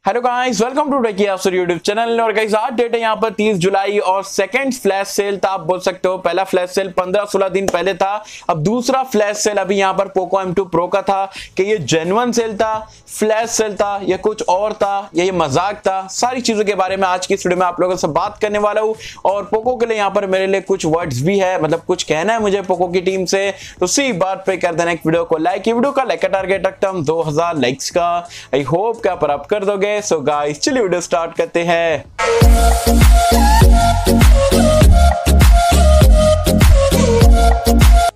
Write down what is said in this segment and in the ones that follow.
Hello guys, welcome to techie YASSER YouTube channel. और guys आज date है यहाँ पर 30 जुलाई और सेकंड फ्लैश सेल था, आप बोल सकते हो। पहला फ्लैश सेल 15-16 दिन पहले था। अब दूसरा फ्लैश सेल अभी यहाँ पर पोको M2 Pro का था कि ये जेन्युइन सेल था, फ्लैश सेल था, या कुछ और था, या ये मजाक था। सारी चीजों के बारे में आज की इस वीडियो में आप लोगों से बात करने वाला हूँ। और पोको के लिए यहाँ पर मेरे लिए कुछ वर्ड्स भी है, मतलब कुछ कहना है मुझे पोको की टीम से। तो उसी बात पे कर देना एक वीडियो को लाइक। ये वीडियो का लाइक का टारगेट रखता हूँ 2000 लाइक्स का। आई होप कि आप कर दोगे। सो गाइस चलिए वीडियो स्टार्ट करते हैं।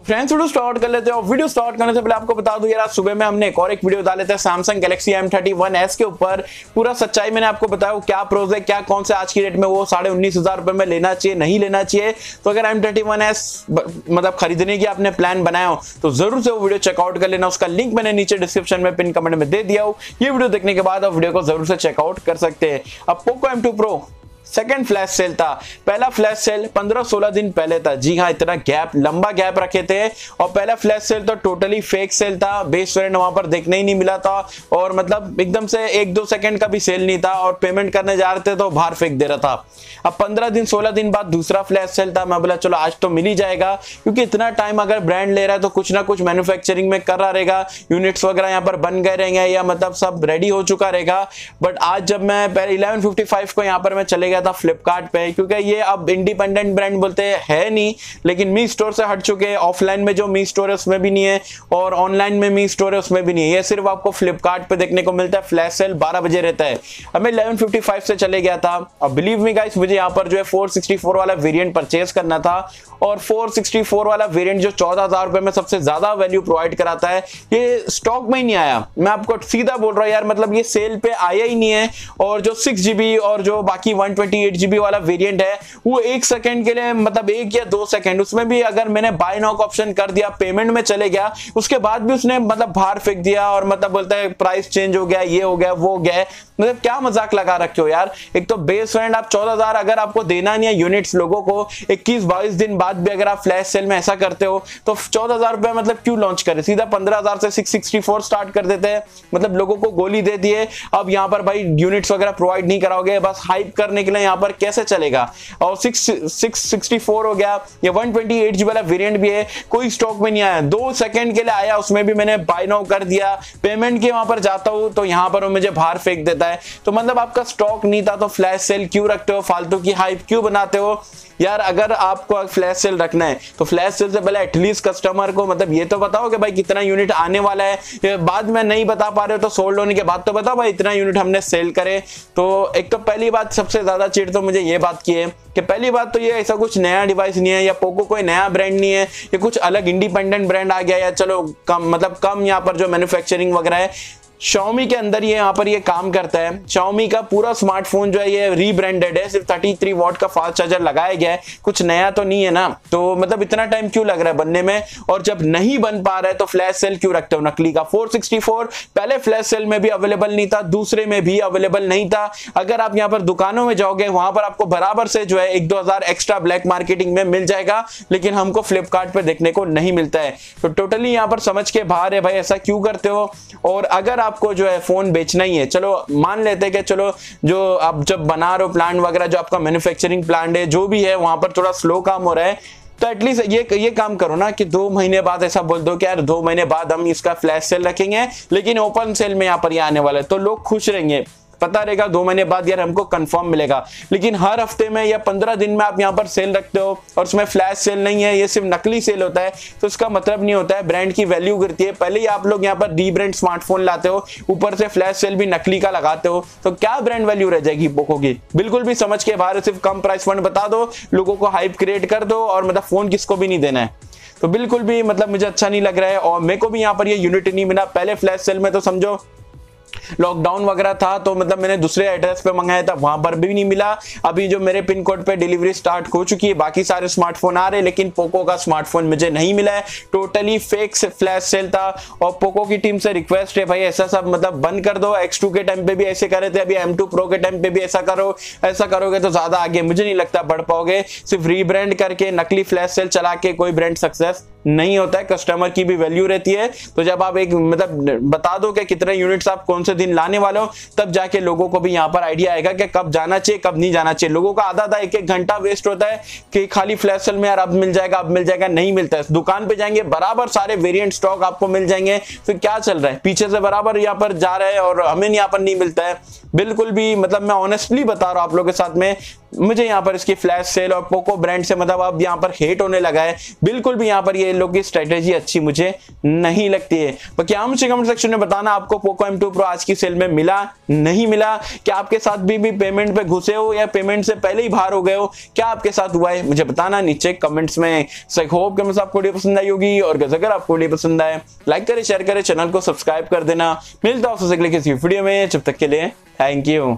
फ्रेंड्स वीडियो स्टार्ट कर लेते हैं। और वीडियो स्टार्ट करने से पहले आपको बता दूं यार, सुबह में हमने एक और एक वीडियो डाले थे सैमसंग गैलेक्सी M31s के ऊपर। पूरा सच्चाई मैंने आपको बताया क्या प्रोज है, क्या कौन से आज की रेट में वो 19,500 रुपए में लेना चाहिए, नहीं लेना चाहिए। तो अगर M31s मतलब खरीदने की आपने प्लान बनाया हो तो जरूर से वो वीडियो चेकआउट कर लेना। उसका लिंक मैंने नीचे डिस्क्रिप्शन में पिन कमेंट में दे दिया हूं। ये वीडियो देखने के बाद आप वीडियो को जरूर से चेकआउट कर सकते हैं। अब Poco M2 Pro second flash sale था। पहला फ्लैश सेल 15-16 दिन पहले था। जी हाँ, इतना गैप, लंबा गैप रखे थे। और पहला फ्लैश सेल तो टोटली फेक सेल था। बेस वेरिएंट वहां पर देखने ही नहीं मिला था। और मतलब एकदम से 1-2 सेकंड का भी सेल नहीं था। और पेमेंट करने जा रहे थे तो बाहर फेंक दे रहा था। अब 15-16 दिन बाद दूसरा फ्लैश सेल था। मैं बोला चलो आज तो मिल ही जाएगा, क्योंकि इतना टाइम अगर ब्रांड ले रहा है तो कुछ ना कुछ मैन्युफैक्चरिंग में कर रहा रहेगा। यूनिट्स वगैरह यहाँ पर बन गए रहेंगे, या मतलब सब रेडी हो चुका रहेगा। बट आज जब मैं 11:55 को यहाँ पर मैं चले गया था फ्लिपकार्ट पे, क्योंकि ये अब इंडिपेंडेंट ब्रांड बोलते है नहीं, लेकिन मी स्टोर से हट चुके हैं। ऑफलाइन में जो मी स्टोर है उसमें भी नहीं है, और ऑनलाइन में मी स्टोर है उसमें भी नहीं है। ये सिर्फ आपको फ्लिपकार्ट पे देखने को मिलता है। फ्लैश सेल 12 बजे रहता है। अब मैं 11:55 से चले गया था। अब बिलीव मी गाइस, मुझे यहाँ पर जो है 464 वाला वेरिएंट परचेज करना था। और 464 वाला वेरिएंट जो 14,000 रुपए में सबसे ज्यादा वैल्यू प्रोवाइड कराता है, ये स्टॉक में ही नहीं आया। मैं आपको सीधा बोल रहा हूँ यार, मतलब ये सेल पे आया ही नहीं है। और जो 6GB और जो बाकी 128GB वाला वेरिएंट है, वो 1 सेकंड के लिए, मतलब 1 या 2 सेकंड, उसमें भी अगर मैंने बाय नाउ का ऑप्शन कर दिया, पेमेंट में चले गया, उसके बाद भी उसने मतलब बाहर फेंक दिया। और मतलब बोलता है प्राइस चेंज हो गया, ये हो गया, वो हो गया। मतलब क्या मजाक लगा रखे हो यार। एक तो बेस वेरिएंट आप 14,000 अगर आपको देना नहीं है यूनिट्स लोगों को, 21-22 दिन बाद भी अगर आप फ्लैश सेल में ऐसा करते हो तो 14,000 रुपए मतलब क्यों लॉन्च करे। सीधा 15,000 से 664 स्टार्ट कर देते हैं। मतलब लोगों को गोली दे दिए। अब यहाँ पर भाई यूनिट्स वगैरह प्रोवाइड नहीं कराओगे, बस हाइप करने के लिए यहाँ पर कैसे चलेगा। और 664 हो गया, ये 128GB वाला वेरिएंट भी है, कोई स्टॉक में नहीं आया। 2 सेकंड के लिए आया, उसमें भी मैंने बाय नाउ कर दिया। पेमेंट के वहां पर जाता हूं तो यहाँ पर वो मुझे बाहर फेंक देता है। तो मतलब आपका स्टॉक नहीं था तो फ्लैश सेल क्यों रखते हो, फालतू की हाइप क्यों बनाते हो यार। अगर आपको फ्लैश सेल रखना है तो फ्लैश सेल से पहले एटलीस्ट कस्टमर को मतलब ये तो बताओ कि भाई कितना यूनिट आने वाला है। बाद में नहीं बता पा रहे हो तो सोल्ड होने के बाद तो बताओ भाई इतना यूनिट हमने सेल करे। तो एक तो पहली बात, सबसे ज्यादा चिढ़ तो मुझे ये बात की है कि पहली बात तो ये ऐसा कुछ नया डिवाइस नहीं है, या पोको कोई नया ब्रांड नहीं है, ये कुछ अलग इंडिपेंडेंट ब्रांड आ गया, या चलो कम मतलब कम यहाँ पर जो मैन्युफैक्चरिंग वगैरह है Xiaomi के अंदर ये यहाँ पर ये काम करता है। Xiaomi का पूरा स्मार्टफोन जो है ये रीब्रांडेड है, सिर्फ 33 वॉट का फास्ट चार्जर लगाया गया है, कुछ नया तो नहीं है ना। तो मतलब इतना टाइम क्यों लग रहा है बनने में, और जब नहीं बन पा रहा है तो फ्लैश सेल क्यों रखते हो नकली का। 464 पहले फ्लैश सेल में भी अवेलेबल नहीं था, दूसरे में भी अवेलेबल नहीं था। अगर आप यहाँ पर दुकानों में जाओगे वहां पर आपको बराबर से जो है 1-2 हजार एक्स्ट्रा ब्लैक मार्केटिंग में मिल जाएगा, लेकिन हमको फ्लिपकार्ट पे देखने को नहीं मिलता है। तो टोटली यहाँ पर समझ के बाहर है भाई, ऐसा क्यों करते हो। और अगर आपको जो है फोन बेचना ही है, चलो मान लेते हैं कि चलो जो आप जब बना रहे हो प्लांट वगैरह, जो आपका मैन्युफैक्चरिंग प्लांट है जो भी है, वहां पर थोड़ा स्लो काम हो रहा है, तो एटलीस्ट ये काम करो ना कि 2 महीने बाद ऐसा बोल दो कि यार 2 महीने बाद हम इसका फ्लैश सेल रखेंगे, लेकिन ओपन सेल में यहाँ पर ये आने वाला है। तो लोग खुश रहेंगे, पता रहेगा 2 महीने बाद यार हमको कंफर्म मिलेगा। लेकिन हर हफ्ते में या 15 दिन में आप यहाँ पर सेल रखते हो और उसमें फ्लैश सेल नहीं है, ये सिर्फ नकली सेल होता है, तो इसका मतलब नहीं होता है। ब्रांड की वैल्यू गिरती है। पहले ही आप लोग यहाँ पर रीब्रांड स्मार्टफोन लाते हो, ऊपर से फ्लैश सेल भी नकली का लगाते हो, तो क्या ब्रांड वैल्यू रह जाएगी पोको की। बिल्कुल भी समझ के बाहर, सिर्फ कम प्राइस पॉइंट बता दो, लोगों को हाइप क्रिएट कर दो, और मतलब फोन किसको भी नहीं देना है। तो बिल्कुल भी मतलब मुझे अच्छा नहीं लग रहा है। और मेरे को भी यहाँ पर ये यूनिट नहीं मिला। पहले फ्लैश सेल में तो समझो लॉकडाउन वगैरह था, तो मतलब मैंने दूसरे एड्रेस पे मंगाया था, वहां पर भी नहीं मिला। अभी जो मेरे पिन कोड पे डिलीवरी स्टार्ट हो चुकी है, बाकी सारे स्मार्टफोन आ रहे हैं, लेकिन पोको का स्मार्टफोन मुझे नहीं मिला है। टोटली फेक फ्लैश सेल था। और पोको की टीम से रिक्वेस्ट है भाई, ऐसा सब मतलब बंद कर दो। X2 के टाइम पे भी ऐसे कर रहे थे, अभी M2 Pro के टाइम पे भी ऐसा करो। ऐसा करोगे तो ज्यादा आगे मुझे नहीं लगता बढ़ पाओगे। सिर्फ रीब्रांड करके नकली फ्लैश सेल चला के कोई ब्रांड सक्सेस नहीं होता है, कस्टमर की भी वैल्यू रहती है। तो जब आप एक मतलब बता दो कि कितने यूनिट्स आप कौन से दिन लाने वाले हो, तब जाके लोगों को भी यहाँ पर आइडिया आएगा कि कब जाना चाहिए कब नहीं जाना चाहिए। लोगों का आधा एक एक घंटा वेस्ट होता है कि खाली फ्लैश सेल में यार अब मिल जाएगा अब मिल जाएगा, नहीं मिलता है। दुकान पे जाएंगे बराबर सारे वेरिएंट स्टॉक आपको मिल जाएंगे, फिर क्या चल रहा है पीछे से बराबर यहाँ पर जा रहा है और हमें यहाँ पर नहीं मिलता है। बिल्कुल भी मतलब मैं ऑनेस्टली बता रहा हूँ आप लोगों के साथ में, मुझे यहाँ पर इसकी फ्लैश सेल और पोको ब्रांड से मतलब अब यहाँ पर हेट होने लगा है। बिल्कुल भी यहाँ पर ये लोग की स्ट्रेटेजी अच्छी मुझे नहीं लगती है। तो क्या मुझे कमेंट सेक्शन में बताना आपको पोको M2 Pro आज की सेल में मिला नहीं मिला, क्या आपके साथ भी पेमेंट पे घुसे हो या पेमेंट से पहले ही बाहर हो गए हो, क्या आपके साथ हुआ है मुझे बताना नीचे कमेंट्स में। होप कि आपको वीडियो पसंद आई होगी और अगर आपको वीडियो पसंद आए लाइक करें शेयर करें चैनल को सब्सक्राइब कर देना। मिलता हूं किसी वीडियो में, जब तक के लिए थैंक यू।